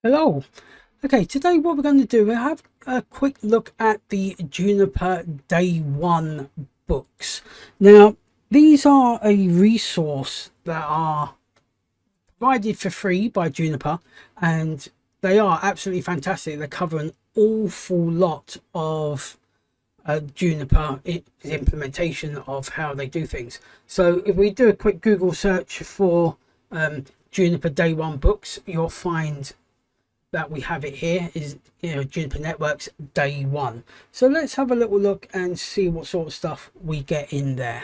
Hello. Okay, today what we're going to do, we'll have a quick look at the Juniper Day One books. Now, these are a resource that are provided for free by Juniper, and they are absolutely fantastic. They cover an awful lot of Juniper implementation of how they do things. So if we do a quick Google search for Juniper Day One books, you'll find that we have it here is Juniper Networks Day One. So let's have a little look and see what sort of stuff we get in there.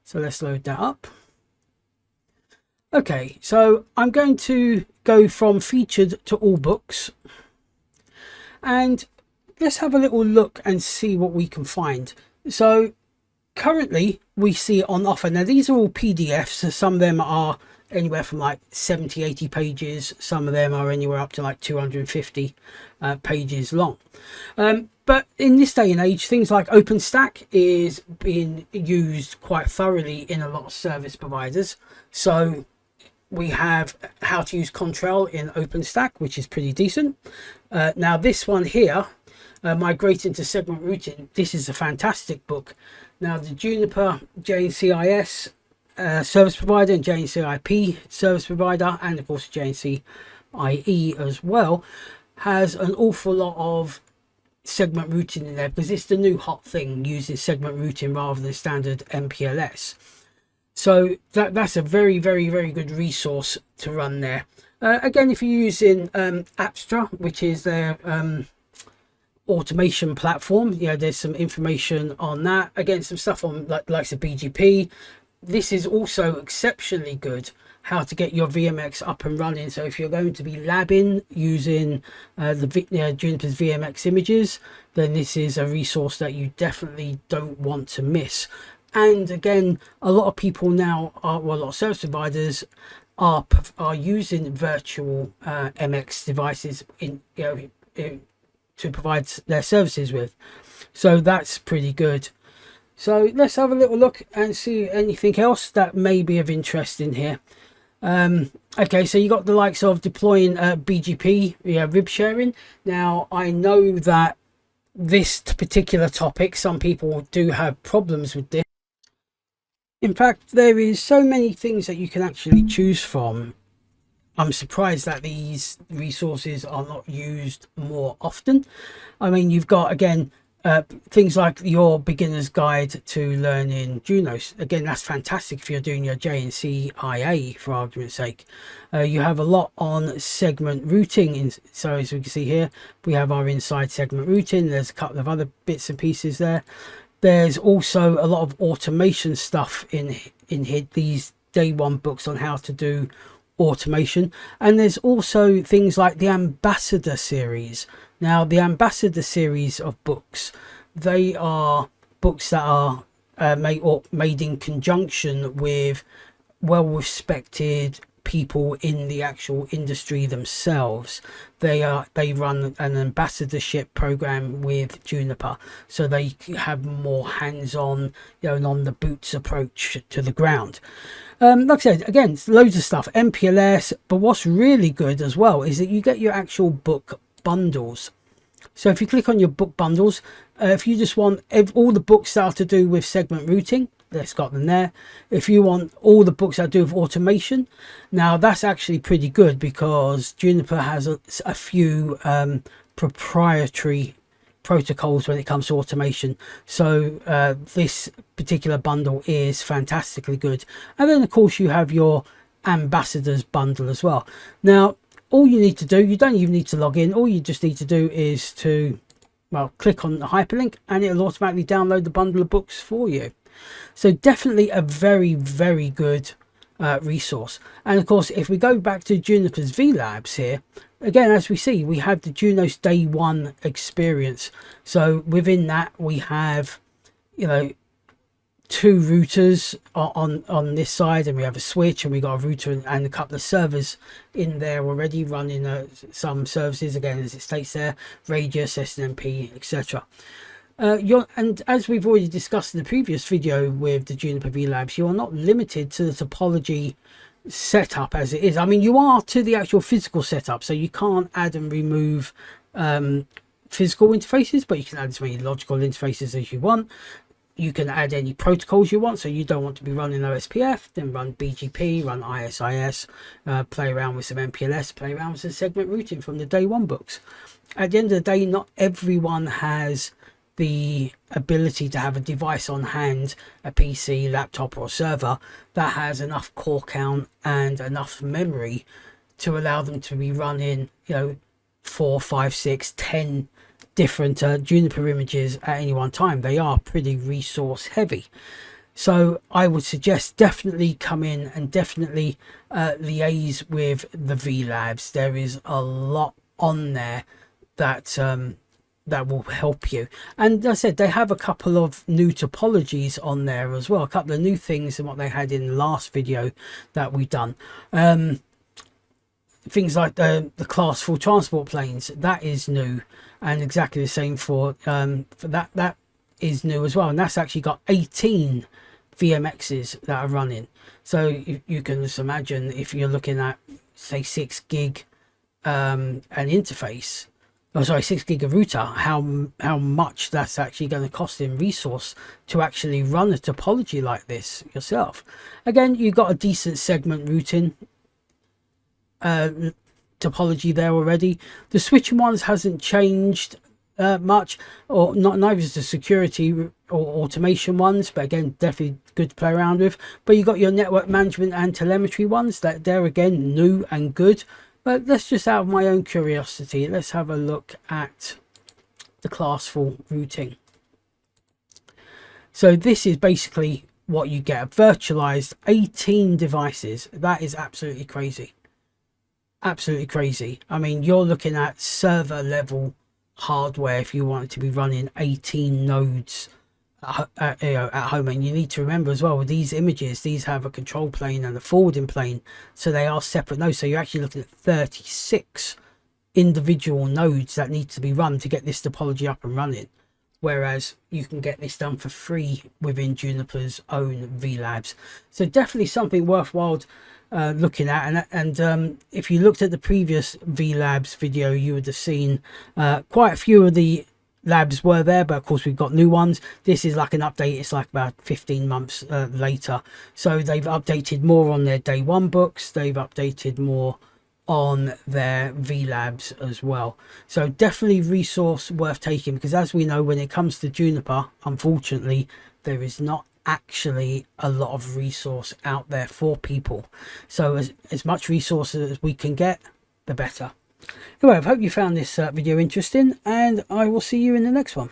So let's load that up. Okay, so I'm going to go from featured to all books, and let's have a little look and see what we can find. So currently we see on offer, now these are all PDFs, so some of them are anywhere from like 70-80 pages, some of them are anywhere up to like 250 pages long, but in this day and age things like OpenStack is being used quite thoroughly in a lot of service providers. So we have how to use Contrail in OpenStack, which is pretty decent. Now this one here, migrating to segment routing, this is a fantastic book. Now the Juniper JNCIS service provider and JNCIP service provider, and of course JNCIE as well, has an awful lot of segment routing in there because it's the new hot thing, using segment routing rather than standard MPLS. So that's a very good resource to run there. Again, if you're using Apstra, which is their automation platform, there's some information on that. Again, some stuff on likes of BGP. This is also exceptionally good, how to get your VMX up and running. So if you're going to be labbing using Juniper's VMX images, then this is a resource that you definitely don't want to miss. And again, a lot of people now are, well, a lot of service providers are using virtual MX devices to provide their services with. So that's pretty good. So let's have a little look and see anything else that may be of interest in here. Okay, so you got the likes of deploying BGP, rib sharing. Now I know that this particular topic, some people do have problems with this. In fact, there is so many things that you can actually choose from. I'm surprised that these resources are not used more often. I mean, you've got, again, things like your beginner's guide to learning Junos. Again, that's fantastic if you're doing your JNCIA, for argument's sake. You have a lot on segment routing. So as we can see here, we have our inside segment routing. There's a couple of other bits and pieces there. There's also a lot of automation stuff in here, these Day One books on how to do automation. And there's also things like the Ambassador series. Now the Ambassador series of books, they are books that are made in conjunction with well-respected people in the actual industry themselves. They run an ambassadorship program with Juniper, so they have more hands-on, and on the boots approach to the ground. Like I said, again, loads of stuff, MPLS, but what's really good as well is that you get your actual book bundles. So if you click on your book bundles, if you just want all the books that are to do with segment routing, it's got them there. If you want all the books that do with automation, now that's actually pretty good because Juniper has a few proprietary protocols when it comes to automation. So this particular bundle is fantastically good. And then of course you have your ambassadors bundle as well. Now all you need to do, you don't even need to log in, all you just need to do is to, well, click on the hyperlink and it'll automatically download the bundle of books for you. So definitely a very good resource. And of course, if we go back to Juniper's VLabs here, again, as we see, we have the Junos Day One experience. So within that we have, two routers on this side, and we have a switch, and we got a router and a couple of servers in there already running some services, again as it states there, Radius, SNMP, etc. And as we've already discussed in the previous video with the Juniper VLabs, you are not limited to the topology setup as it is. I mean, you are to the actual physical setup, so you can't add and remove physical interfaces, but you can add as many logical interfaces as you want. You can add any protocols you want, so you don't want to be running OSPF, then run BGP, run ISIS, play around with some MPLS, play around with some segment routing from the Day One books. At the end of the day, not everyone has the ability to have a device on hand, a PC, laptop or server, that has enough core count and enough memory to allow them to be running, you know, 4, 5, 6, 10 different Juniper images at any one time. They are pretty resource heavy. So I would suggest definitely come in and definitely liaise with the VLabs. There is a lot on there that that will help you. And as I said, they have a couple of new topologies on there as well, a couple of new things than what they had in the last video that we've done. Things like the class 4 transport planes, that is new, and exactly the same for that is new as well, and that's actually got 18 VMXs that are running. So you can just imagine, if you're looking at say 6 gig an interface, oh sorry, 6 gig a router, how much that's actually going to cost in resource to actually run a topology like this yourself. Again, you've got a decent segment routing topology there already. The switching ones hasn't changed much, or not, neither is the security or automation ones, but again, definitely good to play around with. But you got your network management and telemetry ones, that they're again new and good. But let's just, out of my own curiosity, let's have a look at the class 4 routing. So this is basically what you get: a virtualized 18 devices. That is absolutely crazy. Absolutely crazy. I mean, you're looking at server level hardware if you want it to be running 18 nodes at home. And you need to remember as well, with these images, these have a control plane and a forwarding plane, so they are separate nodes. So you're actually looking at 36 individual nodes that need to be run to get this topology up and running, whereas you can get this done for free within Juniper's own VLabs. So definitely something worthwhile looking at. And if you looked at the previous VLabs video, you would have seen quite a few of the labs were there, but of course we've got new ones. This is like an update. It's like about 15 months later, so they've updated more on their Day One books, they've updated more on their VLabs as well. So definitely resource worth taking, because as we know, when it comes to Juniper, unfortunately there is not actually a lot of resource out there for people. So as much resources as we can get, the better. Anyway, I hope you found this video interesting, and I will see you in the next one.